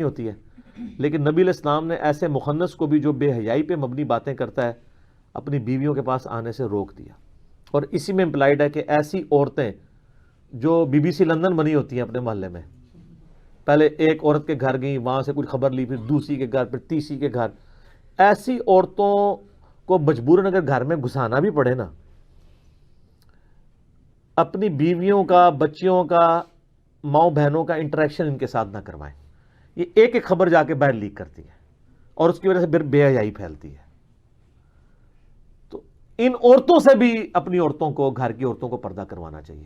ہوتی ہے، لیکن نبی علیہ السلام نے ایسے مخنث کو بھی جو بے حیائی پہ مبنی باتیں کرتا ہے اپنی بیویوں کے پاس آنے سے روک دیا. اور اسی میں امپلائڈ ہے کہ ایسی عورتیں جو بی بی سی لندن بنی ہوتی ہیں اپنے محلے میں، پہلے ایک عورت کے گھر گئیں، وہاں سے کوئی خبر لی، پھر دوسری کے گھر، پھر تیسری کے گھر، ایسی عورتوں کو مجبوراً اگر گھر میں گھسانا بھی پڑے نا، اپنی بیویوں کا، بچیوں کا، ماؤں بہنوں کا انٹریکشن ان کے ساتھ نہ کروائیں. یہ ایک ایک خبر جا کے باہر لیک کرتی ہے اور اس کی وجہ سے پھر بے حیائی پھیلتی ہے. تو ان عورتوں سے بھی اپنی عورتوں کو، گھر کی عورتوں کو پردہ کروانا چاہیے،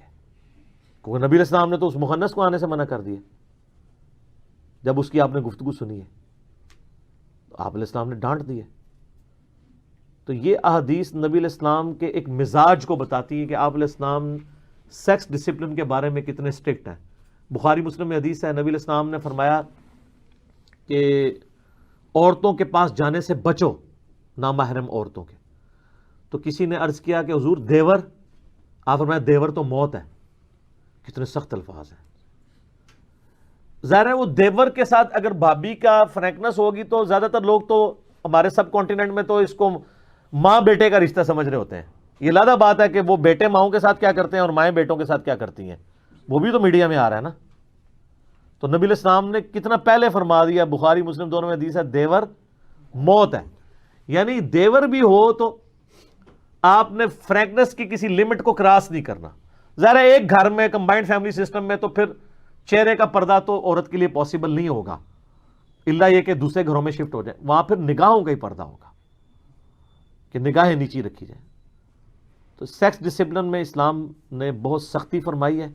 کیونکہ نبی علیہ السلام نے تو اس مخنث کو آنے سے منع کر دیا جب اس کی آپ نے گفتگو سنی ہے، تو آپ علیہ السلام نے ڈانٹ دی ہے. تو یہ احادیث نبی علیہ السلام کے ایک مزاج کو بتاتی ہیں کہ آپ علیہ السلام سیکس ڈسپلن کے بارے میں کتنے اسٹرکٹ ہیں. بخاری مسلم میں حدیث ہے، نبی علیہ السلام نے فرمایا کہ عورتوں کے پاس جانے سے بچو، نامحرم عورتوں کے. تو کسی نے عرض کیا کہ حضور دیور؟ آپ فرمایا دیور تو موت ہے. کتنے سخت الفاظ ہیں. ظاہر ہے وہ دیور کے ساتھ اگر بھابی کا فرینکنس ہوگی تو زیادہ تر لوگ تو ہمارے سب کانٹیننٹ میں تو اس کو ماں بیٹے کا رشتہ سمجھ رہے ہوتے ہیں. یہ لادہ بات ہے کہ وہ بیٹے ماؤں کے ساتھ کیا کرتے ہیں اور مائیں بیٹوں کے ساتھ کیا کرتی ہیں، وہ بھی تو میڈیا میں آ رہا ہے نا. تو نبی علیہ السلام نے کتنا پہلے فرما دیا، بخاری مسلم دونوں میں حدیث ہے، دیور موت ہے. یعنی دیور بھی ہو تو آپ نے فرینکنس کی کسی لمٹ کو کراس نہیں کرنا. ظاہر ہے ایک گھر میں کمبائنڈ فیملی سسٹم میں تو پھر چہرے کا پردہ تو عورت کے لیے پاسبل نہیں ہوگا، الا یہ کہ دوسرے گھروں میں شفٹ ہو جائے، وہاں پھر نگاہوں کا ہی پردہ ہوگا کہ نگاہیں نیچی رکھی جائیں. تو سیکس ڈسپلن میں اسلام نے بہت سختی فرمائی ہے.